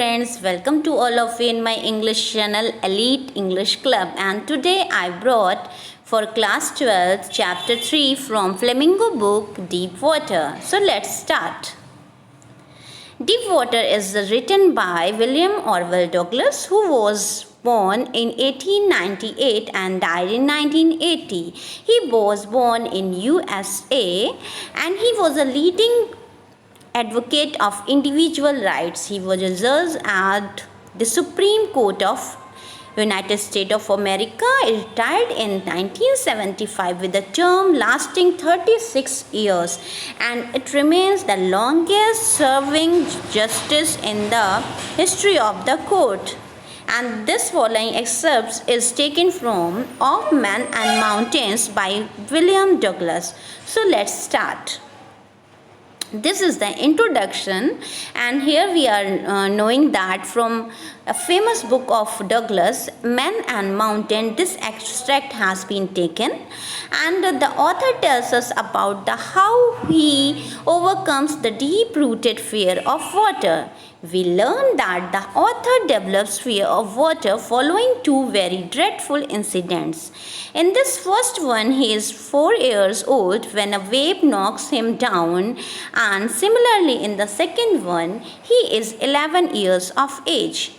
Friends, welcome to all of you in my English channel Elite English Club, and today I brought for class 12 chapter 3 from Flamingo book Deep Water. So let's start. Deep Water is written by William Orville Douglas, who was born in 1898 and died in 1980. He was born in USA and he was a leading advocate of individual rights. He was a judge at the Supreme Court of United States of America. He retired in 1975 with a term lasting 36 years, and it remains the longest serving justice in the history of the court. And this following excerpt is taken from Of Men and Mountains by William Douglas. So let's start. This is the introduction, and here we are knowing that from a famous book of Douglas, Men and Mountain, this extract has been taken, and the author tells us about the how he overcomes the deep-rooted fear of water. We learn that the author develops fear of water following two very dreadful incidents. In this first one, he is 4 years old when a wave knocks him down, and similarly in the second one, he is 11 years of age.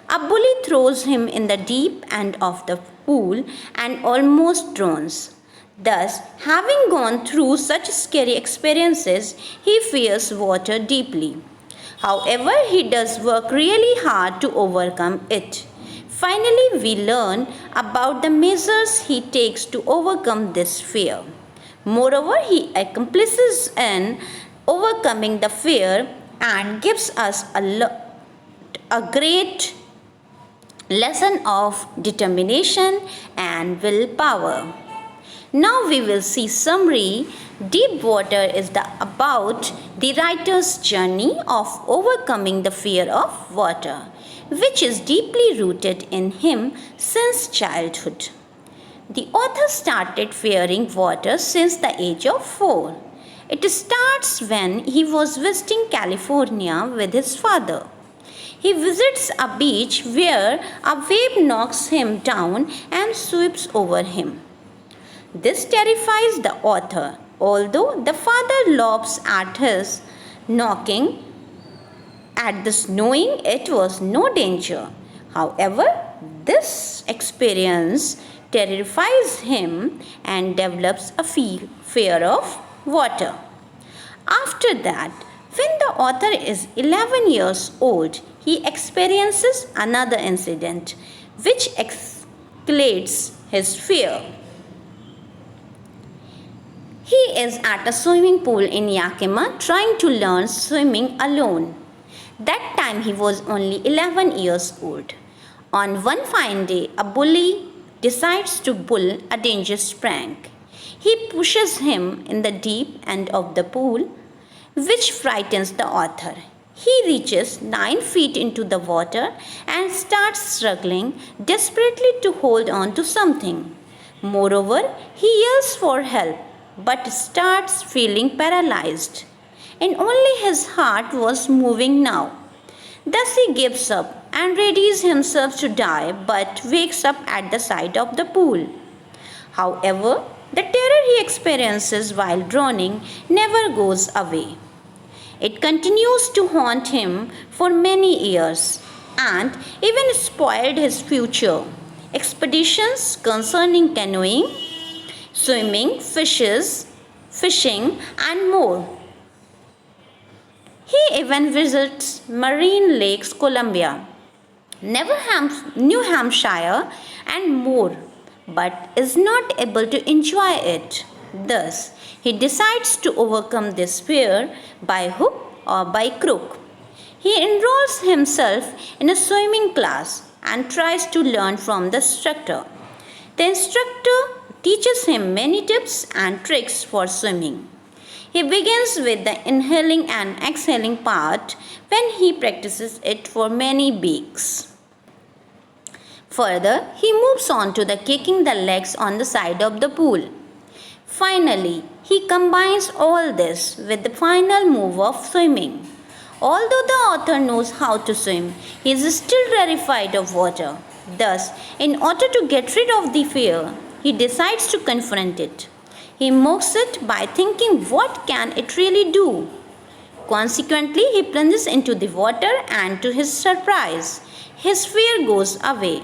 A bully throws him in the deep end of the pool and almost drowns. Thus, having gone through such scary experiences, he fears water deeply. However, he does work really hard to overcome it. Finally, we learn about the measures he takes to overcome this fear. Moreover, he accomplishes in overcoming the fear and gives us a great lesson of determination and willpower. Now we will see summary. Deep Water is about the writer's journey of overcoming the fear of water, which is deeply rooted in him since childhood. The author started fearing water since the age of 4. It starts when he was visiting California with his father. He visits a beach where a wave knocks him down and sweeps over him. This terrifies the author, although the father laughs at his knocking at this, knowing it was no danger. However, this experience terrifies him and develops a fear of water. After that, when the author is 11 years old, he experiences another incident which escalates his fear. He is at a swimming pool in Yakima trying to learn swimming alone. That time he was only 11 years old. On one fine day, a bully decides to pull a dangerous prank. He pushes him in the deep end of the pool, which frightens the author. He reaches 9 feet into the water and starts struggling desperately to hold on to something. Moreover, he yells for help but starts feeling paralyzed, and only his heart was moving now. Thus he gives up and readies himself to die, but wakes up at the side of the pool. However, the terror he experiences while drowning never goes away. It continues to haunt him for many years and even spoiled his future expeditions concerning canoeing, swimming, fishing, and more. He even visits Marine Lakes, Columbia, New Hampshire, and more, but is not able to enjoy it. Thus, he decides to overcome this fear by hook or by crook. He enrolls himself in a swimming class and tries to learn from the instructor. The instructor teaches him many tips and tricks for swimming. He begins with the inhaling and exhaling part when he practices it for many weeks. Further, he moves on to the kicking the legs on the side of the pool. Finally, he combines all this with the final move of swimming. Although the author knows how to swim, he is still terrified of water. Thus, in order to get rid of the fear, he decides to confront it. He mocks it by thinking, what can it really do? Consequently, he plunges into the water and to his surprise, his fear goes away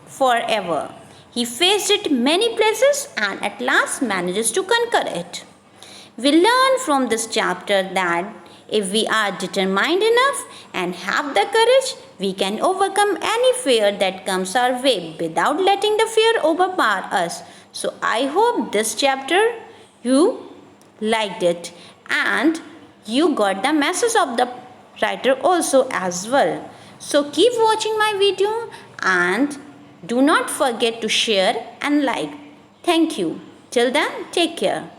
forever. He faced it many places and at last manages to conquer it. We learn from this chapter that if we are determined enough and have the courage, we can overcome any fear that comes our way without letting the fear overpower us. So I hope this chapter you liked it and you got the message of the writer also as well. So keep watching my video and do not forget to share and like. Thank you. Till then, take care.